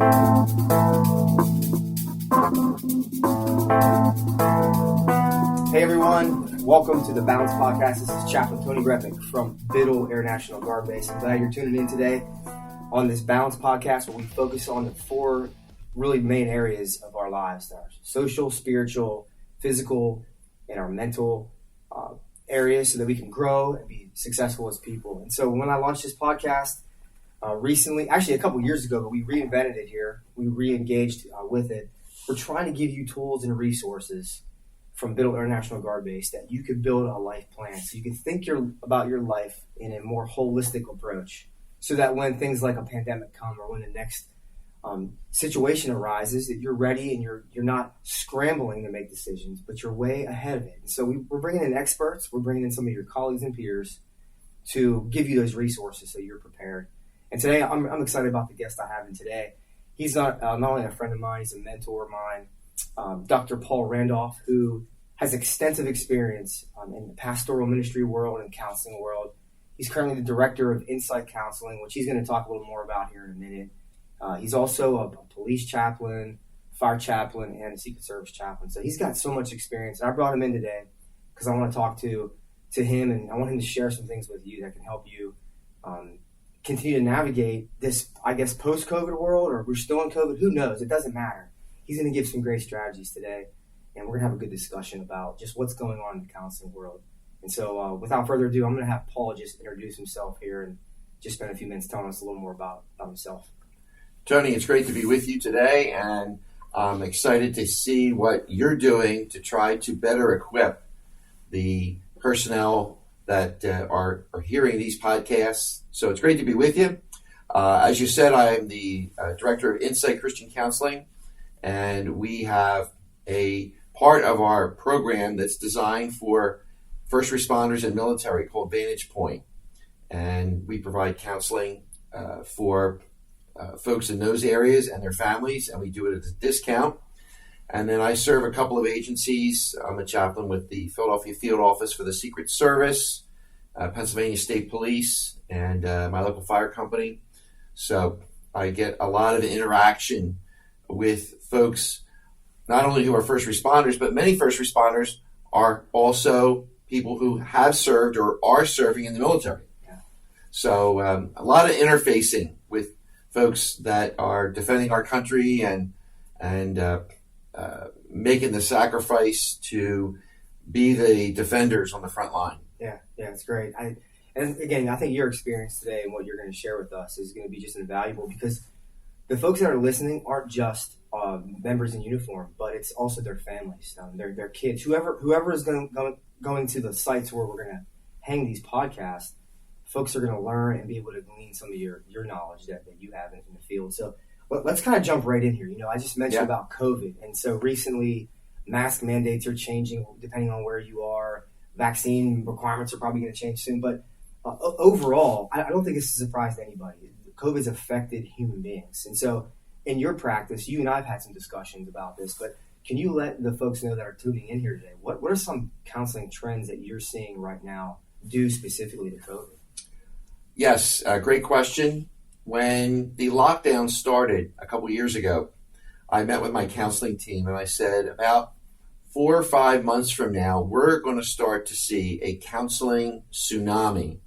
Hey everyone, welcome to the Balance Podcast. This is Chaplain Tony Repic from Biddle Air National Guard Base. I'm glad you're tuning in today on this Balance Podcast where we focus on the four really main areas of our lives: our social, spiritual, physical, and our mental areas, so that we can grow and be successful as people. And so when I launched this podcast recently, actually a couple years ago, but we reinvented it here. We re-engaged with it. We're trying to give you tools and resources from Biddle Air National Guard Base that you could build a life plan, so you can think about your life in a more holistic approach, so that when things like a pandemic come or when the next situation arises, that you're ready and you're not scrambling to make decisions, but you're way ahead of it. And so we're bringing in experts, we're bringing in some of your colleagues and peers to give you those resources so you're prepared. And today I'm excited about the guest I have in today. He's not only a friend of mine, he's a mentor of mine, Dr. Paul Randolph, who has extensive experience in the pastoral ministry world and counseling world. He's currently the director of Insight Counseling, which he's going to talk a little more about here in a minute. He's also a police chaplain, fire chaplain, and a Secret Service chaplain. So he's got so much experience. And I brought him in today because I want to talk to him, and I want him to share some things with you that can help you continue to navigate this, I guess, post-COVID world, or we're still in COVID. Who knows? It doesn't matter. He's going to give some great strategies today, and we're going to have a good discussion about just what's going on in the counseling world. And so without further ado, I'm going to have Paul just introduce himself here and just spend a few minutes telling us a little more about himself. Tony, it's great to be with you today, and I'm excited to see what you're doing to try to better equip the personnel that are hearing these podcasts. So it's great to be with you. As you said, I am the director of Insight Christian Counseling, and we have a part of our program that's designed for first responders and military called Vantage Point. And we provide counseling for folks in those areas and their families, and we do it at a discount. And then I serve a couple of agencies. I'm a chaplain with the Philadelphia Field Office for the Secret Service, Pennsylvania State Police, and my local fire company. So I get a lot of interaction with folks, not only who are first responders, but many first responders are also people who have served or are serving in the military. Yeah. So a lot of interfacing with folks that are defending our country and making the sacrifice to be the defenders on the front line. Yeah, it's great. And again, I think your experience today and what you're going to share with us is going to be just invaluable, because the folks that are listening aren't just members in uniform, but it's also their families, their kids, whoever is going to the sites where we're going to hang these podcasts. Folks are going to learn and be able to glean some of your knowledge that you have in the field. So let's kind of jump right in here. I just mentioned about COVID. And so recently, mask mandates are changing depending on where you are. Vaccine requirements are probably going to change soon. But overall, I don't think it's a surprise to anybody. COVID's affected human beings. And so in your practice, you and I have had some discussions about this. But can you let the folks know that are tuning in here today, what are some counseling trends that you're seeing right now due specifically to COVID? Yes, great question. When the lockdown started a couple years ago, I met with my counseling team and I said, about 4 or 5 months from now, we're going to start to see a counseling tsunami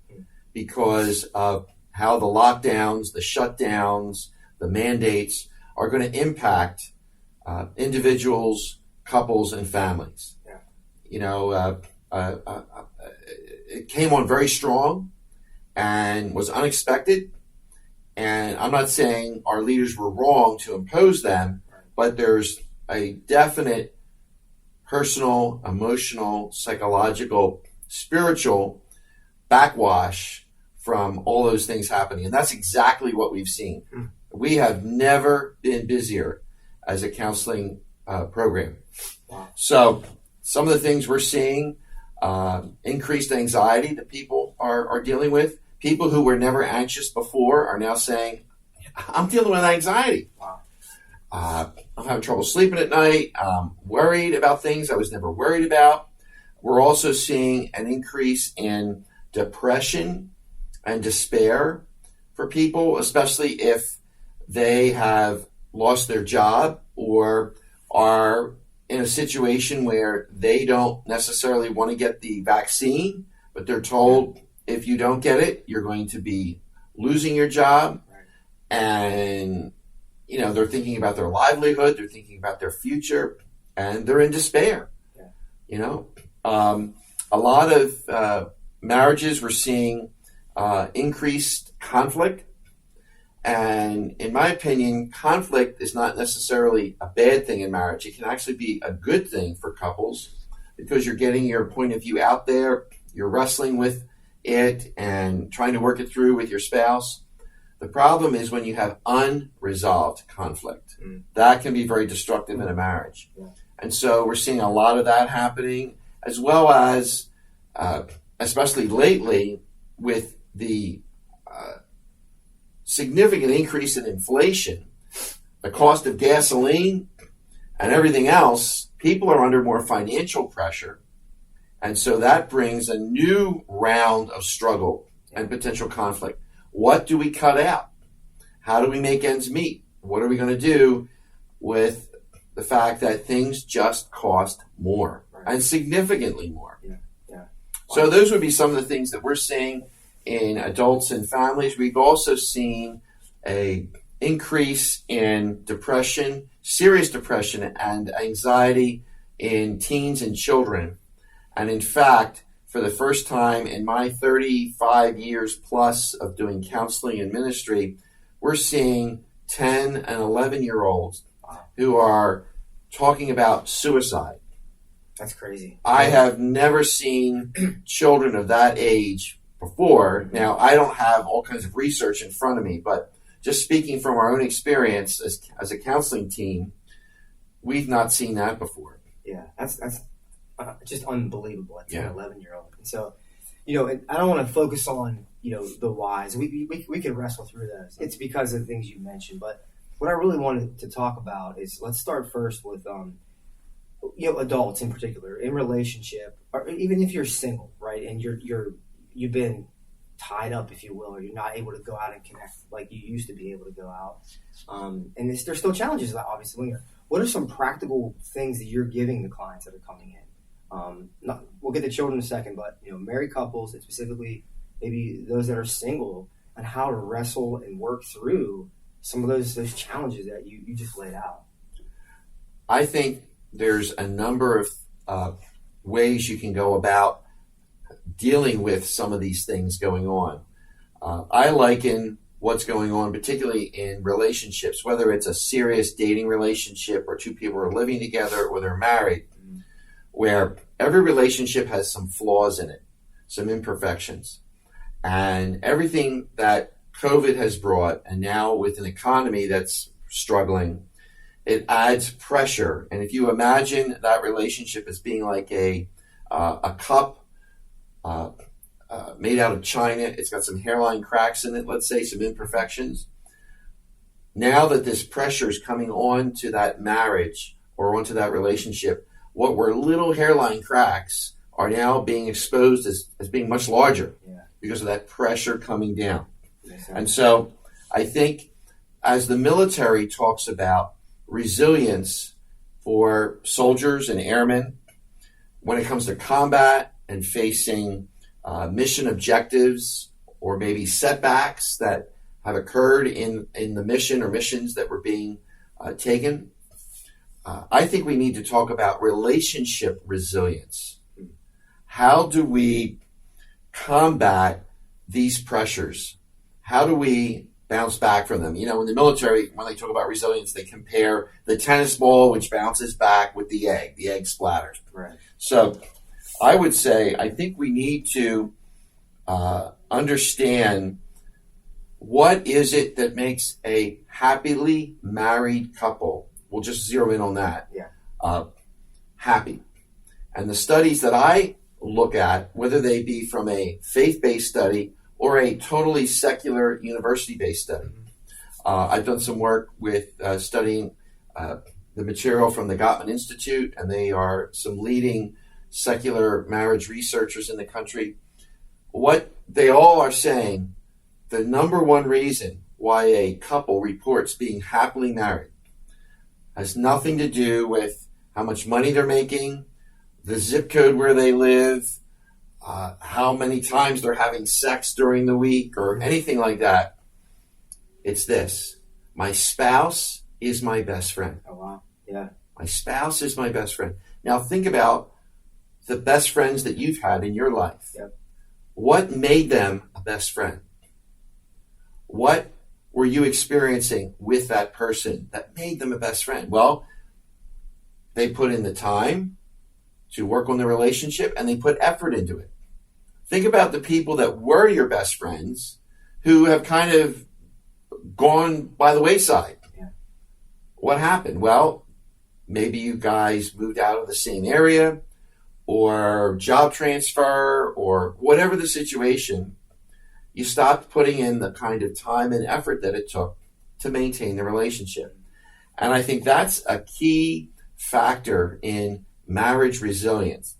because of how the lockdowns, the shutdowns, the mandates are going to impact individuals, couples, and families. Yeah. It came on very strong and was unexpected. And I'm not saying our leaders were wrong to impose them, but there's a definite personal, emotional, psychological, spiritual backwash from all those things happening. And that's exactly what we've seen. We have never been busier as a counseling program. Wow. So some of the things we're seeing, increased anxiety that people are dealing with. People who were never anxious before are now saying, I'm dealing with anxiety. Wow. I'm having trouble sleeping at night. I'm worried about things I was never worried about. We're also seeing an increase in depression and despair for people, especially if they have lost their job or are in a situation where they don't necessarily want to get the vaccine, but they're told if you don't get it, you're going to be losing your job. And, they're thinking about their livelihood, they're thinking about their future, and they're in despair. A lot of marriages, we're seeing increased conflict. And in my opinion, conflict is not necessarily a bad thing in marriage. It can actually be a good thing for couples because you're getting your point of view out there. You're wrestling with it and trying to work it through with your spouse. The problem is when you have unresolved conflict. That can be very destructive in a marriage. Yeah. And so we're seeing a lot of that happening, as well as, especially lately, with the significant increase in inflation, the cost of gasoline and everything else, people are under more financial pressure. And so that brings a new round of struggle and potential conflict. What do we cut out? How do we make ends meet? What are we going to do with the fact that things just cost more and significantly more? So those would be some of the things that we're seeing in adults and families. We've also seen an increase in depression, serious depression, and anxiety in teens and children. And in fact, for the first time in my 35 years plus of doing counseling and ministry, we're seeing 10 and 11-year-olds who are talking about suicide. That's crazy. I have never seen children of that age before. Now, I don't have all kinds of research in front of me, but just speaking from our own experience as a counseling team, we've not seen that before. Yeah, that's just unbelievable at 10, 11-year-old. And so, and I don't want to focus on, the whys. We can wrestle through those. It's because of the things you mentioned. But what I really wanted to talk about is, let's start first with, adults in particular, in relationship, or even if you're single, right? And you've been tied up, if you will, or you're not able to go out and connect like you used to be able to go out. And there's still challenges, obviously. What are some practical things that you're giving the clients that are coming in? We'll get to children in a second, but married couples, and specifically maybe those that are single, and how to wrestle and work through some of those challenges that you just laid out. I think there's a number of ways you can go about dealing with some of these things going on. I liken what's going on, particularly in relationships, whether it's a serious dating relationship or two people are living together or they're married, where every relationship has some flaws in it, some imperfections. And everything that COVID has brought, and now with an economy that's struggling, it adds pressure. And if you imagine that relationship as being like a cup made out of china, it's got some hairline cracks in it, let's say, some imperfections. Now that this pressure is coming on to that marriage or onto that relationship, what were little hairline cracks are now being exposed as being much larger because of that pressure coming down. Yes, and so I think as the military talks about resilience for soldiers and airmen, when it comes to combat and facing mission objectives or maybe setbacks that have occurred in the mission or missions that were being taken, I think we need to talk about relationship resilience. How do we combat these pressures? How do we bounce back from them? In the military, when they talk about resilience, they compare the tennis ball, which bounces back, with the egg. The egg splatters. Right. So I would say I think we need to understand what is it that makes a happily married couple, we'll just zero in on that, happy. And the studies that I look at, whether they be from a faith-based study or a totally secular university-based study. I've done some work with studying the material from the Gottman Institute, and they are some leading secular marriage researchers in the country. What they all are saying, the number one reason why a couple reports being happily married Has nothing to do with how much money they're making, the zip code where they live, how many times they're having sex during the week, or anything like that. It's this: my spouse is my best friend. Oh, wow. Yeah. My spouse is my best friend. Now think about the best friends that you've had in your life. Yep. What made them a best friend? What were you experiencing with that person that made them a best friend? Well, they put in the time to work on the relationship, and they put effort into it. Think about the people that were your best friends who have kind of gone by the wayside. Yeah. What happened? Well, maybe you guys moved out of the same area, or job transfer, or whatever the situation. You stopped putting in the kind of time and effort that it took to maintain the relationship. And I think that's a key factor in marriage resilience,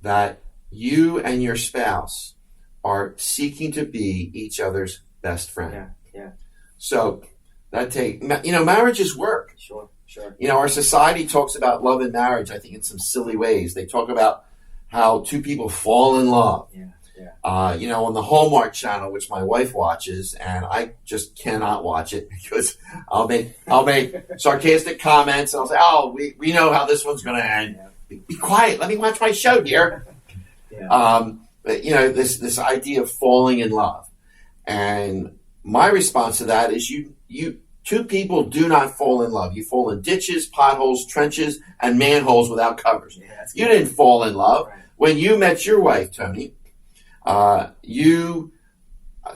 that you and your spouse are seeking to be each other's best friend. Yeah. Yeah. So marriage is work. Sure. Our society talks about love and marriage, I think, in some silly ways. They talk about how two people fall in love. Yeah. On the Hallmark Channel, which my wife watches, and I just cannot watch it because I'll make sarcastic comments, and I'll say, "Oh, we know how this one's going to end. Yeah. Be quiet. Let me watch my show, dear." Yeah. This idea of falling in love, and my response to that is, you two people do not fall in love. You fall in ditches, potholes, trenches, and manholes without covers. Yeah, you didn't fall in love. Right. When you met your wife, Tony, you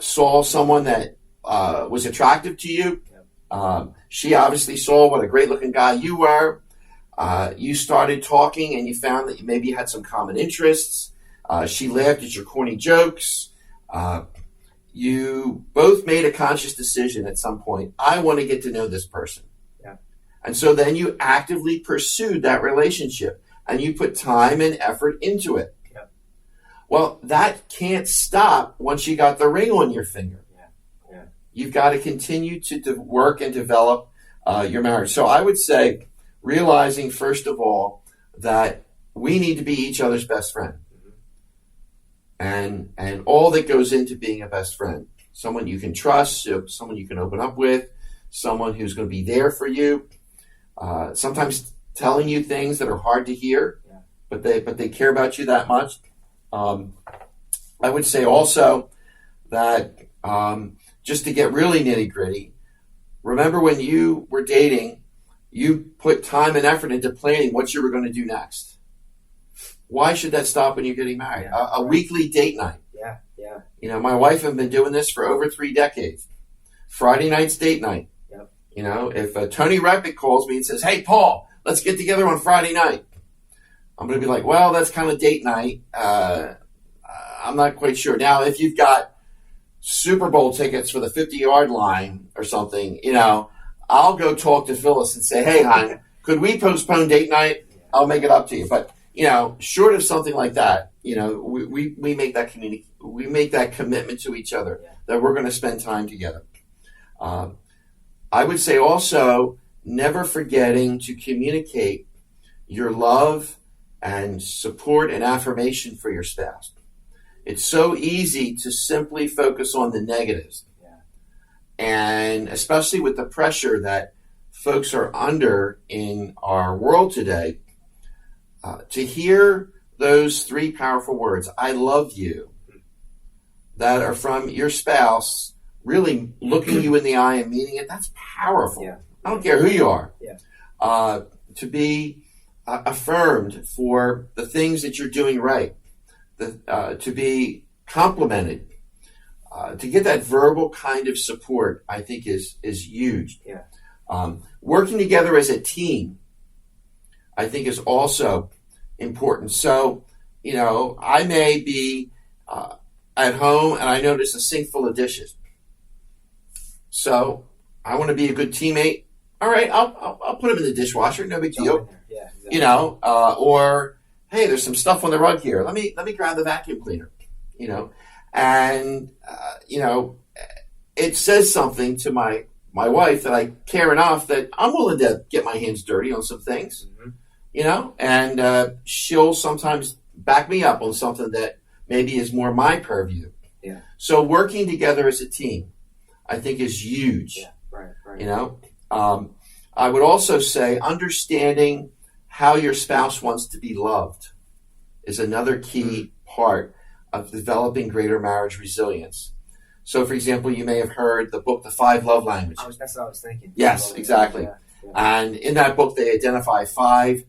saw someone that was attractive to you. Yep. She obviously saw what a great-looking guy you were. You started talking, and you found that maybe you had some common interests. She laughed at your corny jokes. You both made a conscious decision at some point: I want to get to know this person. Yeah. And so then you actively pursued that relationship, and you put time and effort into it. Yep. Well, that can't stop once you got the ring on your finger. Yeah. You've got to continue to work and develop your marriage. So I would say, realizing, first of all, that we need to be each other's best friend. And all that goes into being a best friend: someone you can trust, someone you can open up with, someone who's going to be there for you. Sometimes telling you things that are hard to hear, but they care about you that much. I would say also that just to get really nitty gritty, remember when you were dating, you put time and effort into planning what you were going to do next. Why should that stop when you're getting married? A weekly date night. Yeah. My wife and I have been doing this for over 3 decades. Friday night's date night. Yep. If Tony Repic calls me and says, "Hey, Paul, let's get together on Friday night," I'm going to be like, "Well, that's kind of date night. I'm not quite sure." Now, if you've got Super Bowl tickets for the 50-yard line or something, I'll go talk to Phyllis and say, "Hey, hon, could we postpone date night? I'll make it up to you." But short of something like that, we make that we make that commitment to each other that we're going to spend time together. I would say also, never forgetting to communicate your love and support and affirmation for your spouse. It's so easy to simply focus on the negatives. And especially with the pressure that folks are under in our world today, to hear those 3 powerful words, "I love you," that are from your spouse, really looking you in the eye and meaning it, that's powerful. Yeah. I don't care who you are. Yeah. To be affirmed for the things that you're doing right, to be complimented, to get that verbal kind of support, I think is huge. Yeah. Working together as a team, I think, is also important. So, I may be at home and I notice a sink full of dishes. So I want to be a good teammate. All right, I'll put them in the dishwasher. No big deal. Yeah, exactly. Or hey, there's some stuff on the rug here. Let me grab the vacuum cleaner. And it says something to my my wife that I care enough that I'm willing to get my hands dirty on some things, and she'll sometimes back me up on something that maybe is more my purview. Yeah. So working together as a team, I think, is huge. Yeah. Right. I would also say understanding how your spouse wants to be loved is another key part of developing greater marriage resilience. So, for example, you may have heard the book, The 5 Love Languages. That's what I was thinking. Yes, exactly. Yeah. And in that book, they identify 5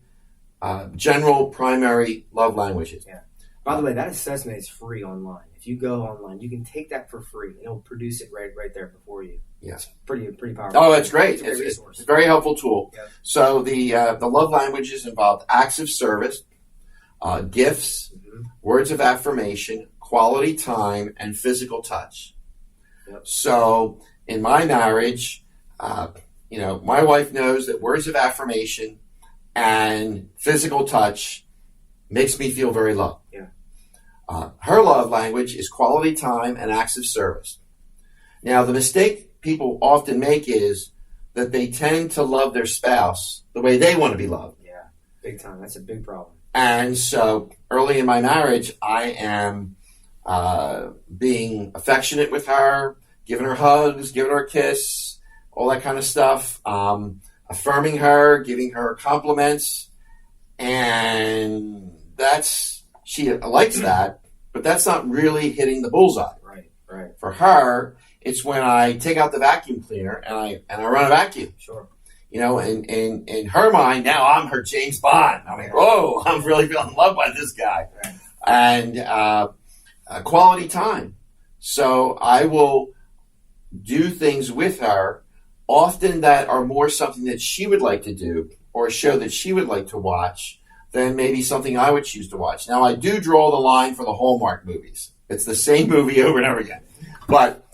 general primary love languages. Yeah. By the way, that assessment is free online. If you go online, you can take that for free. It'll produce it right there before you. Yes. Pretty powerful. Oh, it's great. It's It's a very helpful tool. Yeah. So the love languages involve acts of service, gifts, words of affirmation, quality time, and physical touch. Yep. So in my marriage, my wife knows that words of affirmation and physical touch makes me feel very loved. Yeah. Her love language is quality time and acts of service. Now, the mistake people often make is that they tend to love their spouse the way they want to be loved. Yeah, big time. That's a big problem. And so early in my marriage, I am being affectionate with her, giving her hugs, giving her a kiss, all that kind of stuff, affirming her, giving her compliments. And she likes that, but that's not really hitting the bullseye. Right. For her, it's when I take out the vacuum cleaner and I run a vacuum. Sure. In her mind, now I'm her James Bond. I'm like, whoa, I'm really feeling loved by this guy. Right. And quality time. So I will do things with her, often that are more something that she would like to do or a show that she would like to watch than maybe something I would choose to watch. Now, I do draw the line for the Hallmark movies. It's the same movie over and over again. But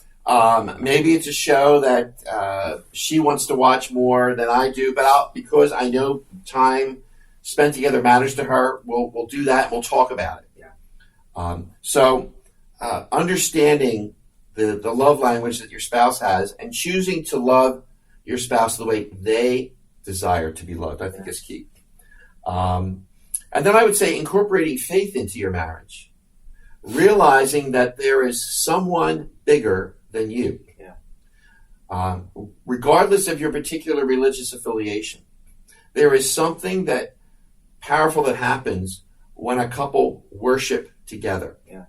maybe it's a show that she wants to watch more than I do, but because I know time spent together matters to her, we'll do that and we'll talk about it. Yeah. So understanding the love language that your spouse has and choosing to love your spouse the way they desire to be loved, I think is key. And then I would say incorporating faith into your marriage, realizing that there is someone bigger than you. Yeah. Regardless of your particular religious affiliation, there is something that powerful that happens when a couple worship together. Yeah.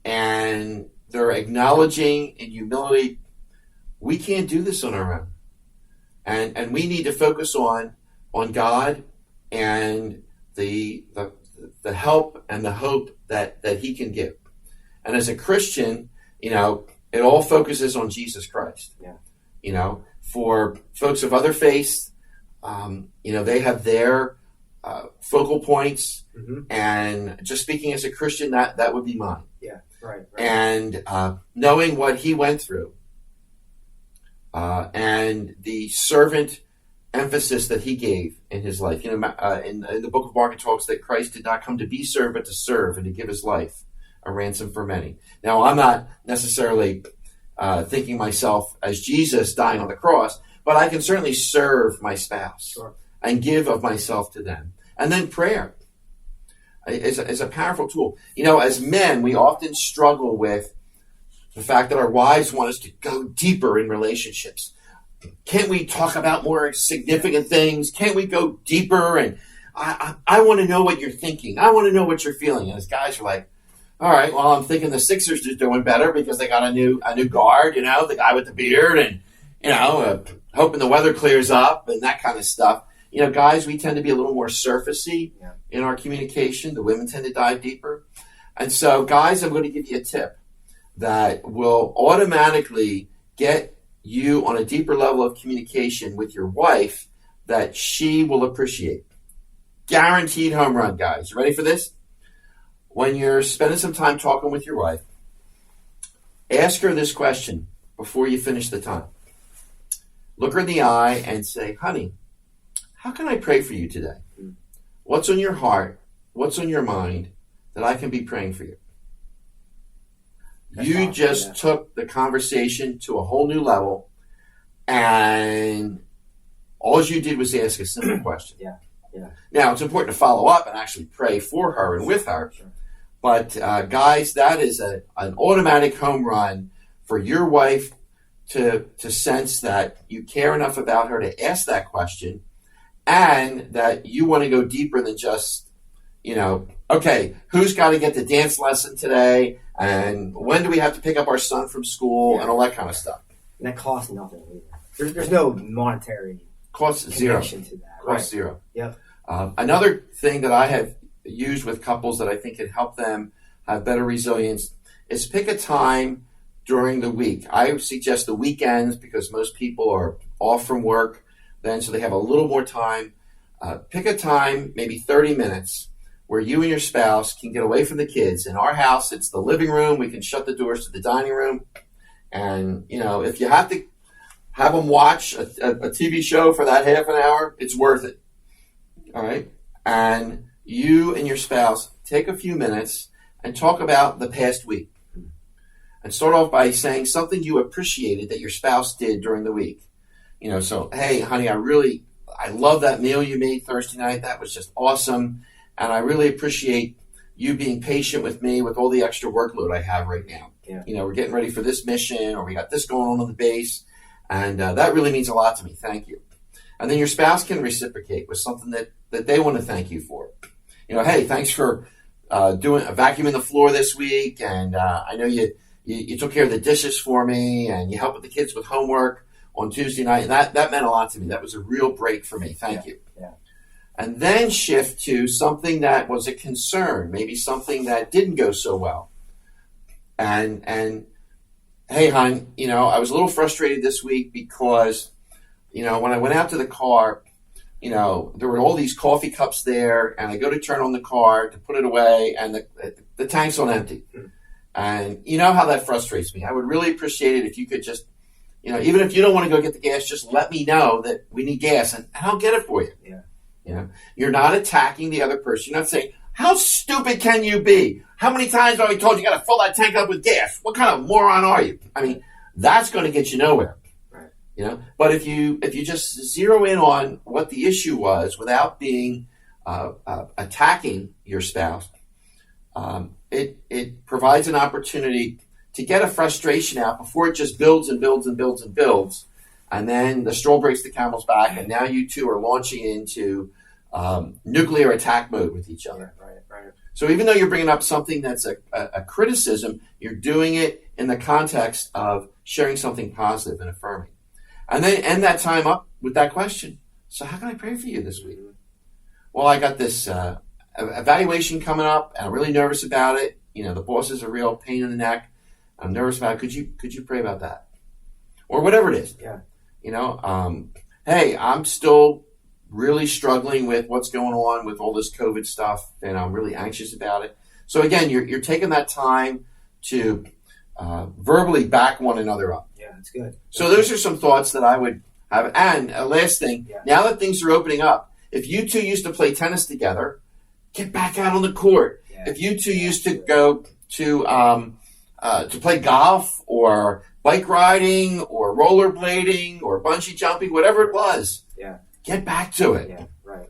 And they're acknowledging in humility, we can't do this on our own. And we need to focus on God and the help and the hope that he can give. And as a Christian, it all focuses on Jesus Christ. Yeah. For folks of other faiths, they have their focal points, and just speaking as a Christian, that would be mine. Yeah, right. And knowing what he went through, and the servant emphasis that he gave in his life. In the book of Mark, it talks that Christ did not come to be served, but to serve and to give his life a ransom for many. Now, I'm not necessarily thinking myself as Jesus dying on the cross, but I can certainly serve my spouse. Sure. And give of myself to them. And then prayer is a powerful tool. As men, we often struggle with the fact that our wives want us to go deeper in relationships. Can't we talk about more significant things? Can't we go deeper? And I want to know what you're thinking. I want to know what you're feeling. And as guys are like, all right, well, I'm thinking the Sixers are doing better because they got a new guard, the guy with the beard, and, hoping the weather clears up and that kind of stuff. Guys, we tend to be a little more surfacey in our communication. The women tend to dive deeper. And so, guys, I'm going to give you a tip that will automatically get you on a deeper level of communication with your wife that she will appreciate. Guaranteed home run, guys. You ready for this? When you're spending some time talking with your wife, ask her this question before you finish the time. Look her in the eye and say, honey, how can I pray for you today? What's on your heart? What's on your mind that I can be praying for you? That's you awesome, just took the conversation to a whole new level, and all you did was ask a simple question. Yeah. Now, it's important to follow up and actually pray for her and with her. Sure. But guys, that is an automatic home run for your wife to sense that you care enough about her to ask that question, and that you want to go deeper than just, okay, who's got to get the dance lesson today, and when do we have to pick up our son from school, and all that kind of stuff. And that costs nothing either. There's no monetary Cost zero. connection to that. Cost zero. Yep. Another thing that I have used with couples that I think can help them have better resilience is pick a time during the week. I suggest the weekends because most people are off from work then, so they have a little more time. Pick a time, maybe 30 minutes, where you and your spouse can get away from the kids. In our house, it's the living room. We can shut the doors to the dining room. And, if you have to have them watch a TV show for that half an hour, it's worth it. All right? And you and your spouse take a few minutes and talk about the past week. And start off by saying something you appreciated that your spouse did during the week. So, hey, honey, I love that meal you made Thursday night. That was just awesome. And I really appreciate you being patient with me with all the extra workload I have right now. Yeah. We're getting ready for this mission, or we got this going on the base. And that really means a lot to me. Thank you. And then your spouse can reciprocate with something that they want to thank you for. Hey, thanks for vacuuming the floor this week. And I know you took care of the dishes for me, and you helped with the kids with homework on Tuesday night. And that meant a lot to me. That was a real break for me. Thank you. Yeah. And then shift to something that was a concern, maybe something that didn't go so well. And hey, hon, I was a little frustrated this week because, when I went out to the car, there were all these coffee cups there, and I go to turn on the car to put it away, and the tank's on empty. And you know how that frustrates me. I would really appreciate it if you could just, even if you don't want to go get the gas, just let me know that we need gas, and I'll get it for you. Yeah. You're not attacking the other person. You're not saying, how stupid can you be? How many times have I told you got to fill that tank up with gas? What kind of moron are you? I mean, that's going to get you nowhere. Right. But if you just zero in on what the issue was without being attacking your spouse, it provides an opportunity to get a frustration out before it just builds and builds and builds and builds. And then the straw breaks the camel's back, and now you two are launching into nuclear attack mode with each other. Right. So even though you're bringing up something that's a criticism, you're doing it in the context of sharing something positive and affirming. And then end that time up with that question. So how can I pray for you this week? Well, I got this evaluation coming up, and I'm really nervous about it. The boss is a real pain in the neck. I'm nervous about it. Could you pray about that? Or whatever it is. Yeah. Hey, I'm still really struggling with what's going on with all this COVID stuff, and I'm really anxious about it. So again, you're taking that time to verbally back one another up. Yeah, that's good. So those are some thoughts that I would have. And a last thing, now that things are opening up, if you two used to play tennis together, get back out on the court. Yeah. If you two used to go to play golf or bike riding or rollerblading or bungee jumping, whatever it was, get back to it. Yeah, right.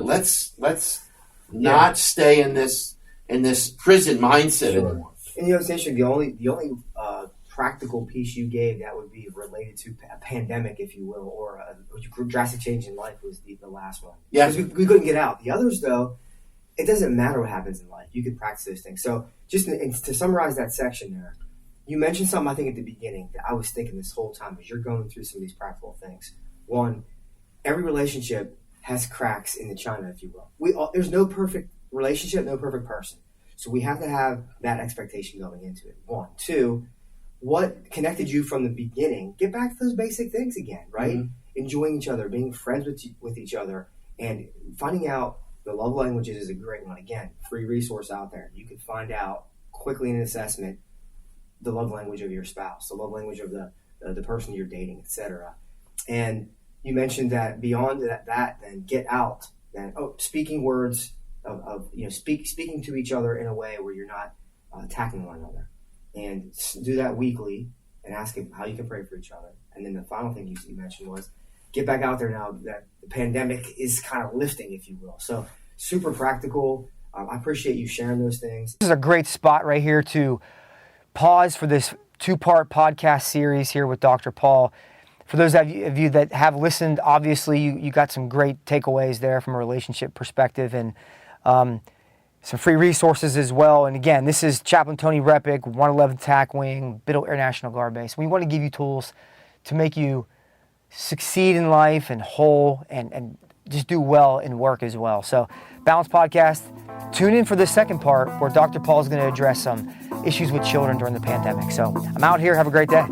Let's not stay in this prison mindset anymore. And it's interesting. The only practical piece you gave that would be related to a pandemic, if you will, or a drastic change in life was the last one. Yeah, we couldn't get out. The others, though, it doesn't matter what happens in life. You can practice those things. So just to summarize that section there, you mentioned something I think at the beginning that I was thinking this whole time as you're going through some of these practical things. One, every relationship has cracks in the china, if you will. There's no perfect relationship, no perfect person. So we have to have that expectation going into it. One. Two, what connected you from the beginning? Get back to those basic things again, right? Mm-hmm. Enjoying each other, being friends with each other, and finding out the love languages is a great one. Again, free resource out there. You can find out quickly in an assessment the love language of your spouse, the love language of the person you're dating, etc. And you mentioned that beyond that, then get out. Then speaking words of speaking to each other in a way where you're not attacking one another, and do that weekly and ask him how you can pray for each other. And then the final thing you mentioned was get back out there now that the pandemic is kind of lifting, if you will. So super practical. I appreciate you sharing those things. This is a great spot right here to pause for this 2-part podcast series here with Dr. Paul. For those of you that have listened, obviously you got some great takeaways there from a relationship perspective, and some free resources as well. And again, this is Chaplain Tony Repic, 111th Attack Wing, Biddle Air National Guard Base. We want to give you tools to make you succeed in life and whole and just do well in work as well. So, Balance Podcast, tune in for the second part where Dr. Paul is going to address some issues with children during the pandemic. So, I'm out here. Have a great day.